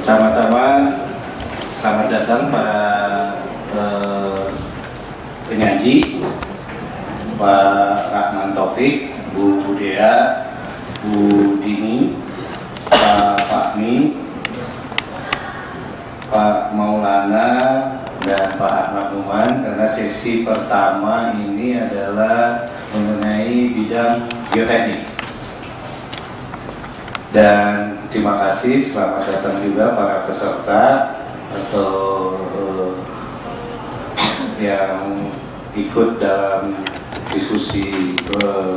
Pertama-tama selamat datang para penyaji, Pak Rahman Taufik, Bu Dea, Bu Dini, Pak Fahmi, Pak Maulana, dan Pak Ahmad Numan, karena sesi pertama ini adalah mengenai bidang geoteknik. Dan terima kasih, selamat datang juga para peserta atau yang ikut dalam diskusi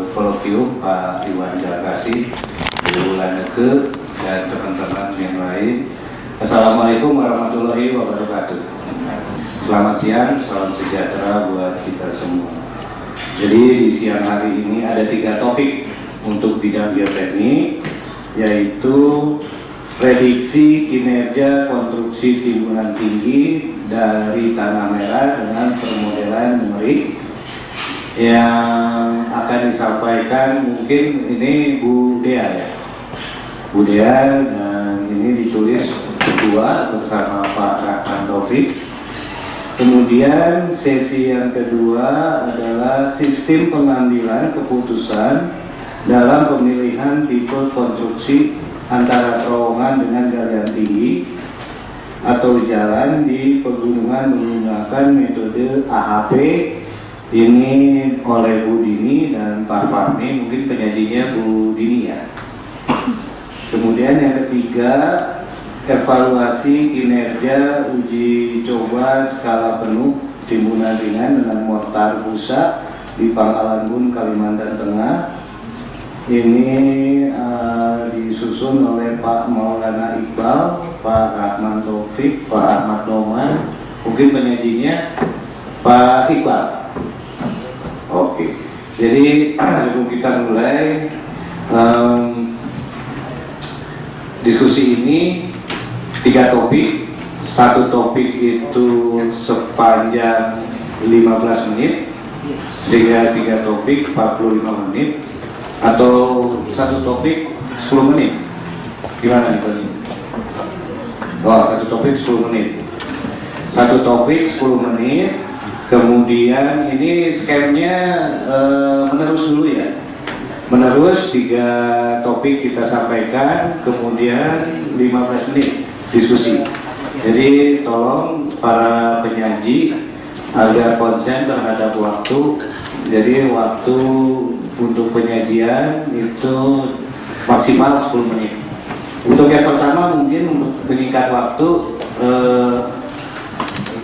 kolokvium, Pak Iwan Jalkasih, Bu Laneke, dan teman-teman yang lain. Assalamualaikum warahmatullahi wabarakatuh. Selamat siang, salam sejahtera buat kita semua. Jadi di siang hari ini ada 3 topik untuk bidang geoteknik, yaitu prediksi kinerja konstruksi timbunan tinggi dari tanah merah dengan permodelan numerik, yang akan disampaikan mungkin ini Bu Dea ya, Bu Dea, dan ini ditulis berdua bersama Pak Rahman Taufik. Kemudian sesi yang kedua adalah sistem pengambilan keputusan dalam pemilihan tipe konstruksi antara terowongan dengan galian tinggi atau jalan di pegunungan menggunakan metode AHP. Ini oleh Bu Dini dan Pak Fahmi, mungkin penyajinya Bu Dini ya. Kemudian yang ketiga, evaluasi kinerja uji coba skala penuh timbunan ringan dengan mortar busa di Pangkalan Bun, Kalimantan Tengah. Ini disusun oleh Pak Maulana Iqbal, Pak Rahman Taufik, Pak Ahmad Numan. Mungkin penyajinya Pak Iqbal. Oke, jadi sebelum kita mulai diskusi ini, 3 topik. 1 topik itu sepanjang 15 menit, sehingga 3 topik 45 menit, atau 1 topik 10 menit. Gimana nih Pak? Oh, 1 topik 10 menit. 1 topik 10 menit. Kemudian ini skemnya menerus dulu ya. Menerus 3 topik kita sampaikan, kemudian 15 menit diskusi. Jadi tolong para penyaji agar konsen terhadap waktu. Jadi waktu untuk penyajian itu maksimal 10 menit. Untuk yang pertama mungkin untuk meningkat waktu,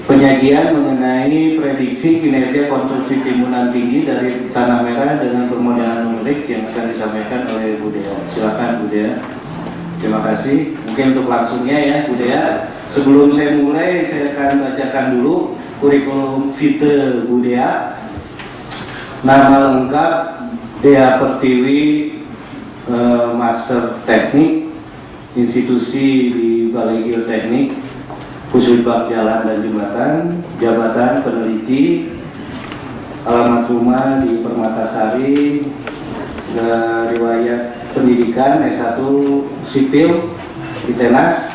penyajian mengenai prediksi kinerja konstruksi timbunan tinggi dari tanah merah dengan permodelan numerik yang akan disampaikan oleh Bu Dea. Silakan Bu Dea. Terima kasih. Mungkin untuk langsungnya ya Bu Dea. Sebelum saya mulai, saya akan bacakan dulu kurikulum vitae Bu Dea. Nama lengkap Dea Pertiwi, Master Teknik, institusi di Balai Geoteknik, Pusbidbak Jalan dan Jembatan, jabatan peneliti, alamat rumah di Permatasari, riwayat pendidikan S1 sipil di Tenas,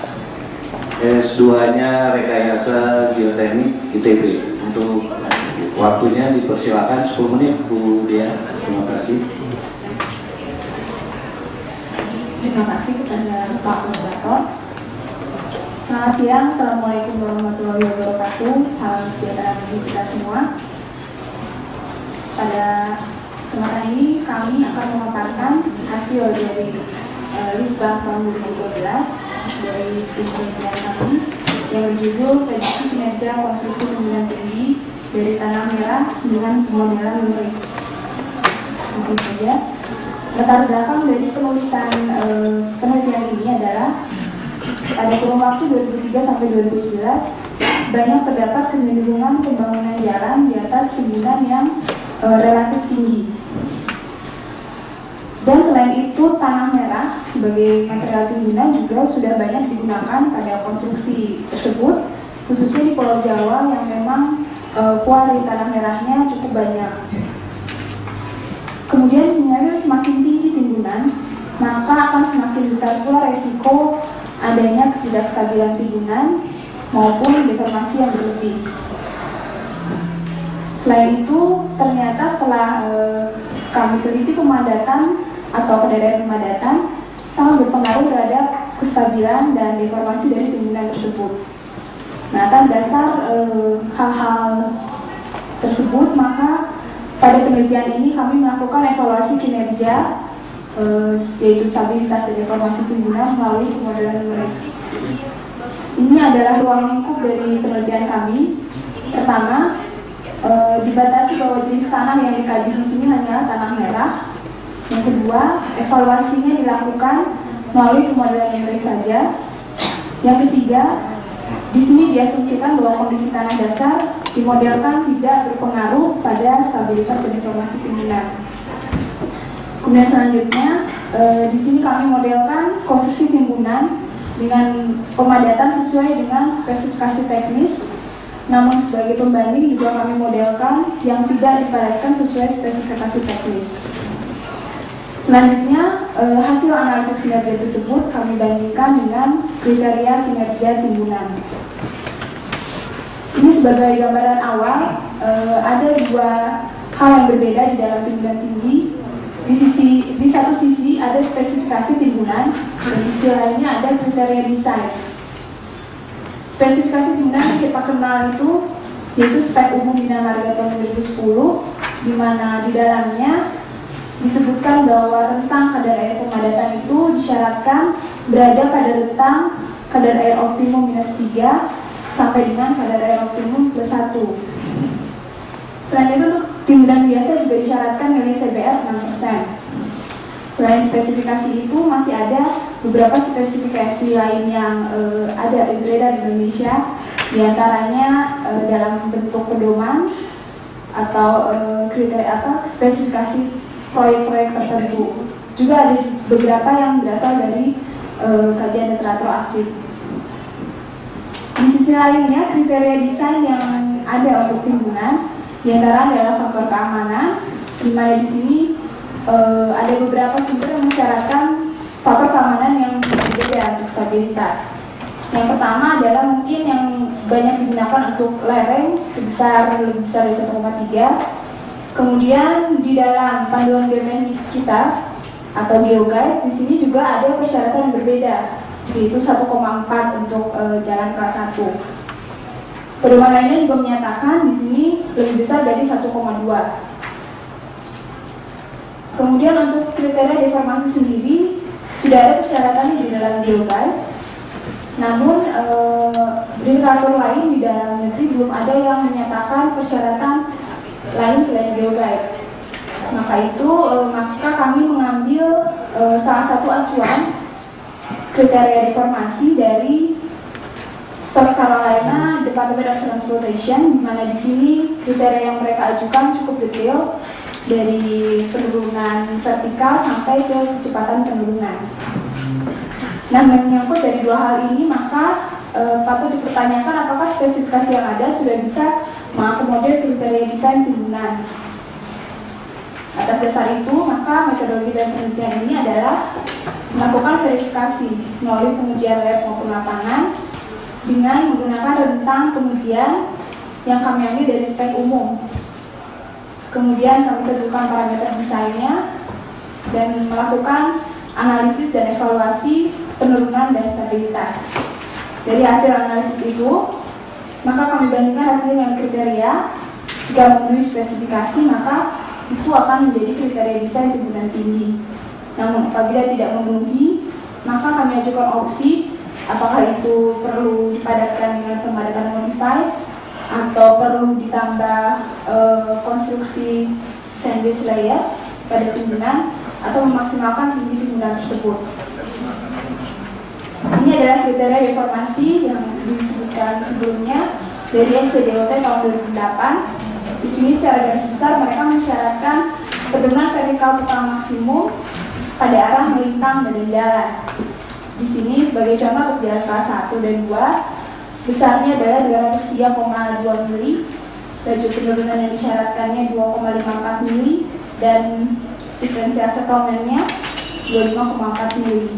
S2-nya rekayasa geoteknik ITB. Untuk waktunya dipersilakan 10 menit Bu Dea. Terima kasih. Terima kasih kepada Pak Moderator. Selamat siang, Assalamualaikum warahmatullahi wabarakatuh. Salam sejahtera bagi kita semua. Pada kesempatan ini kami akan memaparkan hasil dari Litbang tahun 2012 dari tim penelitian kami yang berjudul prediksi kinerja konstruksi timbunan tinggi dari tanah merah dengan pemodelan numerik. Mungkin saja. Latar belakang dari penulisan penelitian ini adalah pada kurun waktu 2003 sampai 2011 banyak terdapat kecenderungan pembangunan jalan di atas timbunan yang relatif tinggi. Dan selain itu tanah merah sebagai material timbunan juga sudah banyak digunakan pada konstruksi tersebut, khususnya di Pulau Jawa yang memang kualitas tanah merahnya cukup banyak. Kemudian sebenarnya semakin tinggi timbunan, maka akan semakin besar pula resiko adanya ketidakstabilan timbunan maupun deformasi yang berlebih. Selain itu, ternyata setelah kami teliti pemadatan atau keadaan pemadatan sangat berpengaruh terhadap kestabilan dan deformasi dari timbunan tersebut. Nah, atas dasar hal-hal tersebut, maka pada penelitian ini kami melakukan evaluasi kinerja yaitu stabilitas dan deformasi timbunan melalui pemodelan numerik. Ini adalah ruang lingkup dari penelitian kami. Pertama, dibatasi bahwa jenis tanah yang dikaji di sini hanyalah tanah merah. Yang kedua, evaluasinya dilakukan melalui pemodelan numerik saja. Yang ketiga, di sini diasumsikan bahwa kondisi tanah dasar dimodelkan tidak berpengaruh pada stabilitas dan deformasi timbunan. Kemudian selanjutnya, di sini kami modelkan konstruksi timbunan dengan pemadatan sesuai dengan spesifikasi teknis. Namun sebagai pembanding juga kami modelkan yang tidak dipadatkan sesuai spesifikasi teknis. Selanjutnya, hasil analisis kinerja tersebut kami bandingkan dengan kriteria kinerja timbunan. Ini sebagai gambaran awal, ada dua hal yang berbeda di dalam timbunan tinggi. Di satu sisi ada spesifikasi timbunan, dan di sisi lainnya ada kriteria desain. Spesifikasi timbunan yang kita kenal itu yaitu spek umum Bina Marga tahun 2010, di mana di dalamnya disebutkan bahwa rentang kadar air pemadatan itu disyaratkan berada pada rentang kadar air optimum -3 sampai dengan kadar air optimum +1. Selain itu, untuk timbunan biasa juga disyaratkan nilai CBR 6%. Selain spesifikasi itu, masih ada beberapa spesifikasi lain yang ada beredar di Indonesia, diantaranya dalam bentuk pedoman atau kriteria spesifikasi proyek-proyek tertentu. Juga ada beberapa yang berasal dari kajian literatur asli. Di sisi lainnya, kriteria desain yang ada untuk timbunan diantara adalah faktor keamanan, di mana di sini ada beberapa sumber yang mensyaratkan faktor keamanan yang berbeda untuk stabilitas. Yang pertama adalah mungkin yang banyak digunakan untuk lereng sebesar lebih besar dari 1,3. Kemudian di dalam panduan geometrik kita atau geoguide, di sini juga ada persyaratan yang berbeda, yaitu 1,4 untuk jalan kelas 1. Pedoman lainnya juga menyatakan di sini lebih besar dari 1,2. Kemudian untuk kriteria deformasi sendiri sudah ada persyaratannya di dalam geoguide. Namun literatur lain di dalam negeri belum ada yang menyatakan persyaratan lain selain geoguide. Maka kami mengambil salah satu acuan kriteria deformasi dari South Carolina Department of Transportation, di mana di sini kriteria yang mereka ajukan cukup detail, dari penurunan vertikal sampai ke kecepatan penurunan. Nah, menyangkut dari dua hal ini, maka patut dipertanyakan apakah spesifikasi yang ada sudah bisa mengakomodir kriteria desain timbunan. Atas dasar itu, maka metodologi dan penelitian ini adalah melakukan verifikasi melalui pengujian lab maupun lapangan dengan menggunakan rentang pengujian yang kami ambil dari spek umum. Kemudian kami tentukan parameter desainnya dan melakukan analisis dan evaluasi penurunan dan stabilitas. Dari hasil analisis itu, maka kami bandingkan hasil dengan kriteria. Jika memenuhi spesifikasi, maka itu akan menjadi kriteria desain timbunan tinggi. Namun apabila tidak memenuhi, maka kami ajukan opsi apakah itu perlu dipadatkan dengan pemadatan modified atau perlu ditambah konstruksi sandwich layer pada timbunan atau memaksimalkan tinggi timbunan tersebut. Ini adalah kriteria deformasi yang disebutkan sebelumnya dari SCDOT tahun 2008. Di sini secara garis besar mereka mensyaratkan penurunan vertikal total maksimum pada arah melintang badan jalan. Di sini sebagai contoh untuk jalan kelas 1 dan 2, besarnya adalah 203,2 mili, laju penurunan yang disyaratkannya 2,54 mili, dan diferensial settlementnya 25,4 mili.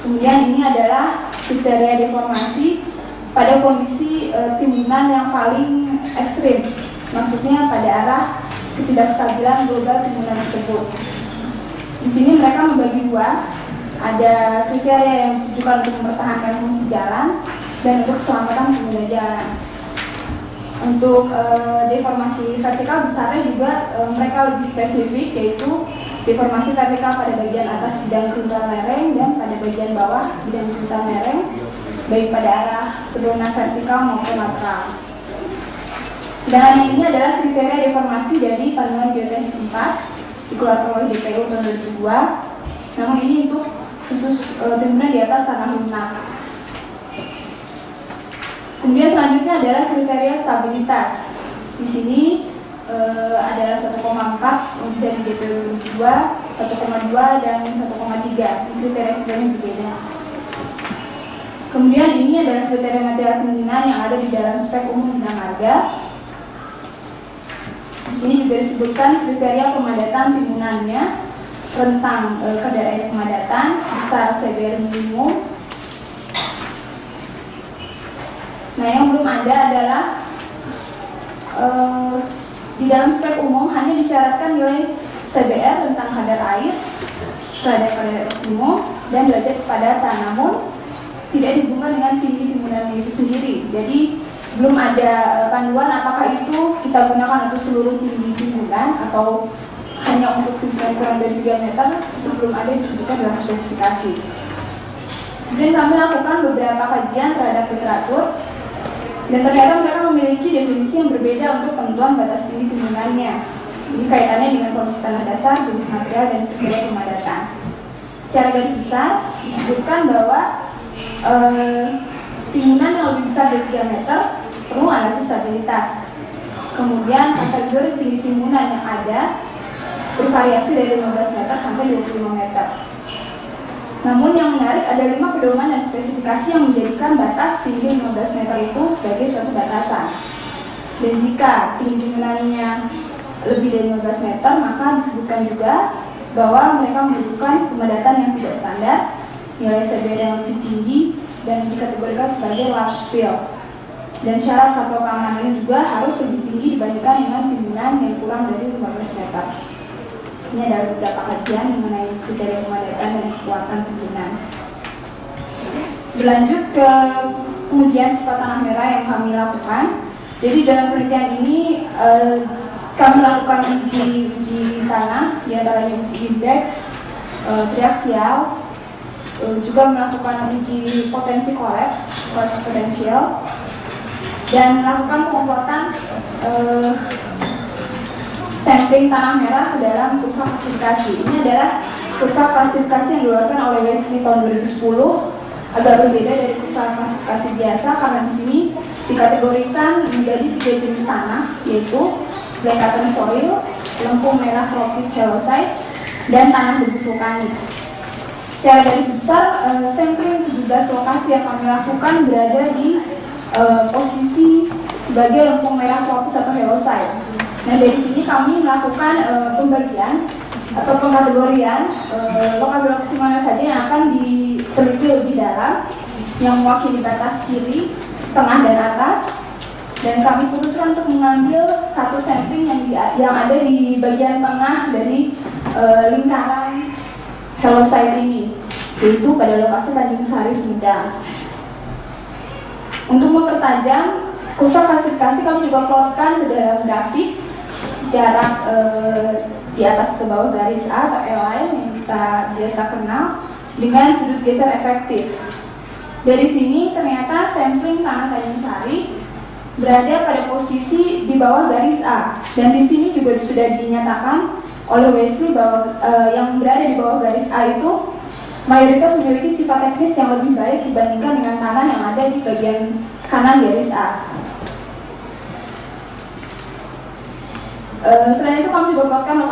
Kemudian ini adalah kriteria deformasi pada kondisi timbunan yang paling ekstrim, maksudnya pada arah ketidakstabilan global timbunan tersebut. Di sini mereka membagi dua, ada kriteria yang ditujukan untuk mempertahankan fungsi jalan dan untuk keselamatan pengguna jalan. Untuk deformasi vertikal besarnya juga mereka lebih spesifik, yaitu deformasi vertikal pada bagian atas bidang kerutan lereng dan pada bagian bawah bidang kerutan lereng, baik pada arah penurunan vertikal maupun lateral. Sedangkan yang ini adalah kriteria deformasi dari panduan geoteknik 4 dikeluarkan oleh DPU tahun 2002. Namun ini untuk khusus timbunan di atas tanah lunak. Kemudian selanjutnya adalah kriteria stabilitas. Di sini adalah 1,4 untuk dari DPU 2002, 1,2 dan 1,3. Kriteria berbeda. Kemudian ini adalah kriteria material timbunan yang ada di dalam spek umum bidang harga. Di sini juga disebutkan kriteria pemadatan timbunannya, rentang kadar air pemadatan, besar CBR minimum. Nah, yang belum ada adalah di dalam spek umum hanya disyaratkan nilai CBR tentang kadar air, kadar umum, dan derajat kepadatan, namun tidak dihubungkan dengan tinggi timbunan itu sendiri. Jadi belum ada panduan apakah itu kita gunakan untuk seluruh tinggi timbunan atau hanya untuk timbunan kurang dari 3 meter, itu belum ada disebutkan dalam spesifikasi. Kemudian kami lakukan beberapa kajian terhadap literatur dan ternyata mereka memiliki definisi yang berbeda untuk penentuan batas tinggi timbunannya. Ini kaitannya dengan kondisi tanah dasar, jenis material, dan kriteria pemadatan. Secara garis besar disebutkan bahwa timbunan yang lebih besar dari 3 meter perlu analisis stabilitas. Kemudian kategori tinggi timbunan yang ada bervariasi dari 15 meter sampai 25 meter. Namun yang menarik ada 5 pedoman dan spesifikasi yang menjadikan batas tinggi 15 meter itu sebagai suatu batasan. Dan jika tinggi timbunannya lebih dari 15 meter, maka disebutkan juga bahwa mereka membutuhkan pemadatan yang tidak standar, nilai CBR yang lebih tinggi, dan dikategorikan sebagai large fill. Dan syarat faktor keamanan ini juga harus lebih tinggi dibandingkan dengan timbunan yang kurang dari 15 meter. Ini adalah beberapa kajian mengenai kriteria pemadatan dan kekuatan timbunan. Berlanjut ke pengujian sifat tanah merah yang kami lakukan. Jadi dalam penelitian ini kami melakukan uji tanah, diantaranya uji indeks, triaksial, juga melakukan uji potensi kolaps potensial, dan melakukan pengumpulan sampling tanah merah ke dalam kurva klasifikasi. Ini adalah kurva klasifikasi yang dikeluarkan oleh Wesley tahun 2010, agak berbeda dari kurva klasifikasi biasa karena di sini dikategorikan menjadi 3 jenis tanah, yaitu black cotton soil, lempung merah tropis halosite, dan tanah debu vulkanik. Secara garis besar, sampling 17 lokasi yang kami lakukan berada di posisi sebagai lempung merah tropis atau halosite. Nah, dari sini kami melakukan pembagian atau pengkategorian lokasi mana saja yang akan diteliti lebih dalam, yang mewakili batas kiri, tengah, dan atas. Dan kami putuskan untuk mengambil satu sampling yang ada di bagian tengah dari lingkaran halosite ini, yaitu pada lokasi Tanjung Sari, Sumedang. Untuk mempertajam kurva klasifikasi, kami juga keluarkan ke dalam grafik jarak di atas ke bawah garis A atau L-line yang kita biasa kenal dengan sudut geser efektif. Dari sini ternyata sampling tanah Tanjung Sari berada pada posisi di bawah garis A, dan di sini juga sudah dinyatakan oleh Wesley bahwa yang berada di bawah garis A itu mayoritas memiliki sifat teknis yang lebih baik dibandingkan dengan tanah yang ada di bagian kanan garis A. Selain itu kami juga keluarkan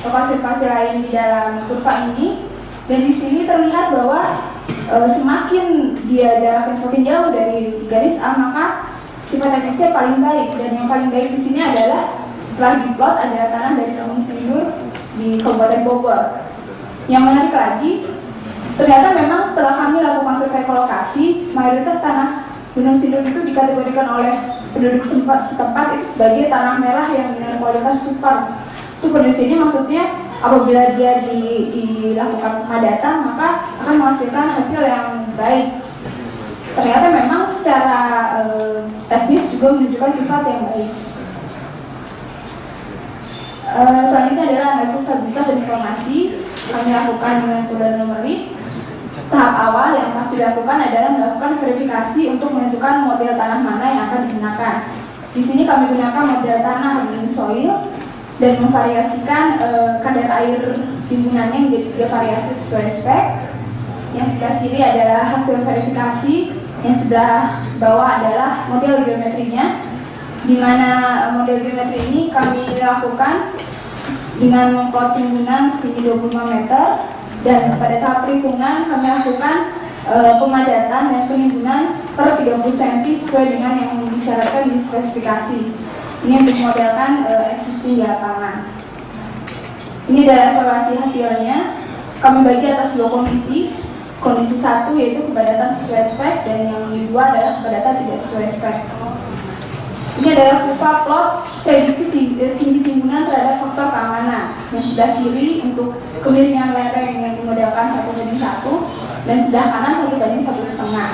lokasi-lokasi lain di dalam kurva ini, dan di sini terlihat bahwa semakin dia jaraknya semakin jauh dari garis A, maka sifat teknisnya paling baik. Dan yang paling baik di sini adalah setelah diplot ada tanah dari Gunung Sindur di Kabupaten Bogor. Yang menarik lagi, Ternyata memang setelah kami lakukan survei lokasi, mayoritas tanah Gunung Sindur itu dikategorikan oleh penduduk setempat itu sebagai tanah merah yang dengan kualitas super. Super di sini maksudnya apabila dia dilakukan pemadatan maka akan menghasilkan hasil yang baik. Ternyata memang secara teknis juga menunjukkan sifat yang baik. Selanjutnya adalah analisis stabilitas dan informasi. Kami lakukan dengan metode numerik. Tahap awal yang pasti dilakukan adalah melakukan verifikasi untuk menentukan model tanah mana yang akan digunakan. Di sini kami gunakan model tanah living soil dan memvariasikan kadar air timbunannya menjadi 3 variasi sesuai spek. Yang sebelah kiri adalah hasil verifikasi, yang sebelah bawah adalah model geometrinya, di mana model geometri ini kami lakukan dengan memplot timbunan setinggi 25 meter, dan pada tahap perhitungan kami lakukan pemadatan dan penimbunan per 30 cm sesuai dengan yang disyaratkan di spesifikasi. Ini untuk modelkan existing di lapangan. Ini adalah evaluasi hasilnya. Kami bagi atas 2 kondisi. Kondisi 1 yaitu kepadatan sesuai spek, dan yang kedua adalah kepadatan tidak sesuai spek. Ini adalah kurva plot prediksi tinggi timbunan terhadap faktor keamanan. Yang sebelah kiri untuk kemiringan lereng yang dimodelkan 1:1 dan sebelah kanan 1:1,5.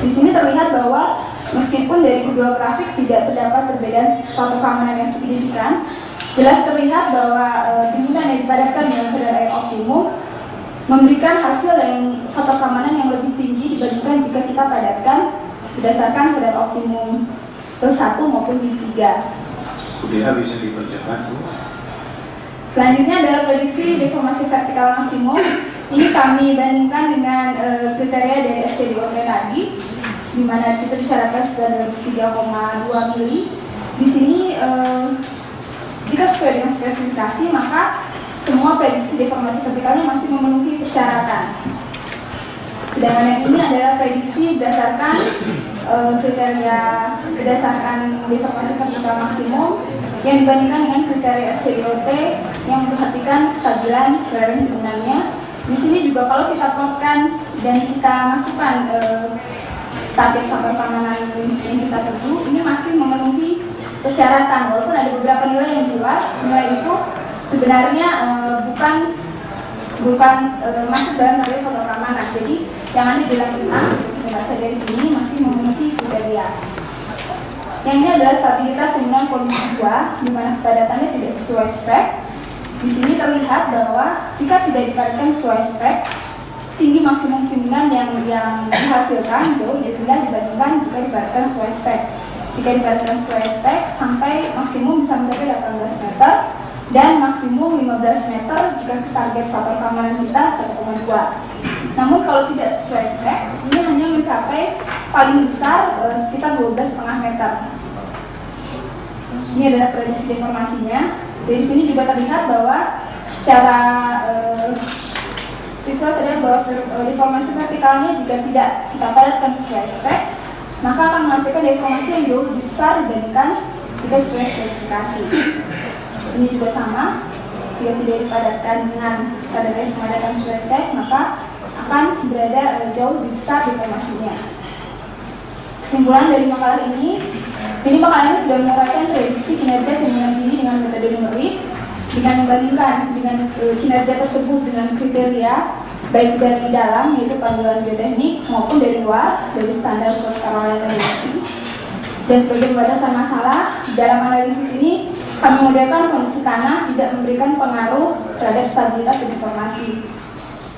Di sini terlihat bahwa meskipun dari kedua grafik tidak terdapat perbedaan faktor keamanan yang signifikan, jelas terlihat bahwa timbunan yang dipadatkan dengan kadar air optimum memberikan hasil yang faktor keamanan yang lebih tinggi dibandingkan jika kita padatkan berdasarkan kadar optimum ke-1 maupun ke-3. Udah bisa dipercepat, Bu. Selanjutnya adalah prediksi deformasi vertikal maksimum. Ini kami bandingkan dengan kriteria dari SCDOT tadi, di mana di situ disyaratkan 3,2 mili. Di sini jika sesuai dengan spesifikasi maka semua prediksi deformasi vertikalnya masih memenuhi persyaratan. Sedangkan yang ini adalah prediksi berdasarkan kriteria berdasarkan deformasi vertikal maksimum yang dibandingkan dengan kriteria SCDOT yang memperhatikan kestabilan lereng timbulannya. Di sini juga kalau kita plotkan dan kita masukkan target faktor keamanan yang kita tuju, ini masih memenuhi persyaratan walaupun ada beberapa nilai yang keluar. Nilai itu sebenarnya bukan masuk dalam target faktor keamanan. Jadi yang ada di dalam tentang membaca dari sini masih memenuhi kriteria. Yang ini adalah stabilitas timbunan kondisi 2, di mana kepadatannya tidak sesuai spek. Di sini terlihat bahwa jika tidak dipadatkan sesuai spek, tinggi maksimum timbunan yang dihasilkan jauh lebih rendah dibandingkan jika dipadatkan sesuai spek. Jika dipadatkan sesuai spek, sampai maksimum bisa mencapai 18 meter dan maksimum 15 meter jika target faktor keamanan kita 1,2. Namun kalau tidak sesuai spek, ini hanya mencapai paling besar sekitar 12,5 meter. Ini adalah prediksi deformasinya. Dari sini juga terlihat bahwa secara visual terlihat bahwa deformasi vertikalnya jika tidak kita padatkan sesuai spek, maka akan menghasilkan deformasi yang jauh lebih besar dibandingkan jika sesuai spesifikasi. Ini juga sama, jika tidak dipadatkan dengan kadar pemadatan sesuai spek, maka akan berada jauh lebih besar deformasinya. Kesimpulan dari makalah ini, jadi makalah ini sudah menguraikan prediksi kinerja timbunan tinggi dengan metode numerik dengan membandingkan dengan kinerja tersebut dengan kriteria baik dari dalam yaitu panduan geoteknik maupun dari luar dari standar South Carolina University. Dan sebagai pembatasan masalah dalam analisis ini kami modelkan kondisi tanah tidak memberikan pengaruh terhadap stabilitas dan deformasi.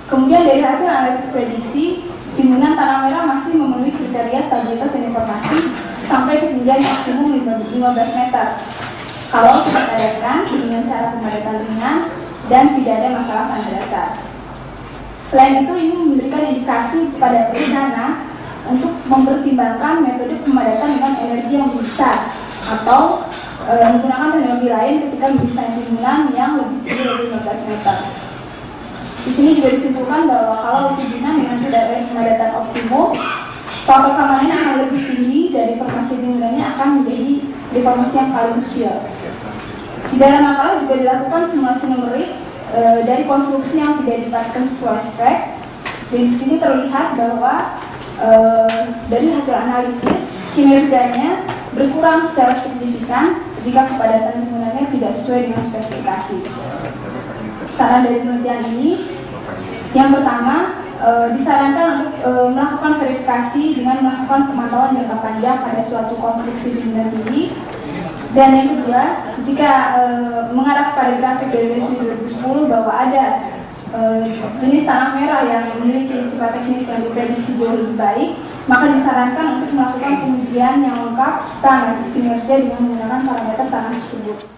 Kemudian dari hasil analisis prediksi, timbunan tanah merah masih memenuhi kriteria stabilitas dan deformasi sampai ketinggian maksimum 15 meter. Kalau kita padatkan dengan cara pemadatan ringan dan tidak ada masalah tanah dasar. Selain itu, ini memberikan indikasi kepada perencana untuk mempertimbangkan metode pemadatan dengan energi yang lebih besar atau menggunakan teknologi lain ketika mendesain timbunan yang lebih tinggi dari 15 meter. Di sini juga disimpulkan bahwa kalau timbunan dengan kadar pemadatan optimum, faktor keamanan akan lebih tinggi dari deformasi timbunannya akan menjadi deformasi yang paling kecil. Di dalam makalah juga dilakukan simulasi numerik dari konstruksi yang tidak dipadatkan sesuai spek Dan di sini terlihat bahwa dari hasil analisis kinerjanya berkurang secara signifikan jika kepadatan penggunanya tidak sesuai dengan spesifikasi. Saran dari penelitian ini, yang pertama disarankan untuk melakukan verifikasi dengan melakukan pemantauan jangka panjang pada suatu konstruksi benda tinggi. Dan yang kedua, jika mengarah pada grafik dari WC 2010 bahwa ada jenis tanah merah yang memiliki sifat teknis yang diprediksi jauh lebih baik, maka disarankan untuk melakukan pengujian yang lengkap serta analisis kinerja dengan menggunakan parameter tanah tersebut.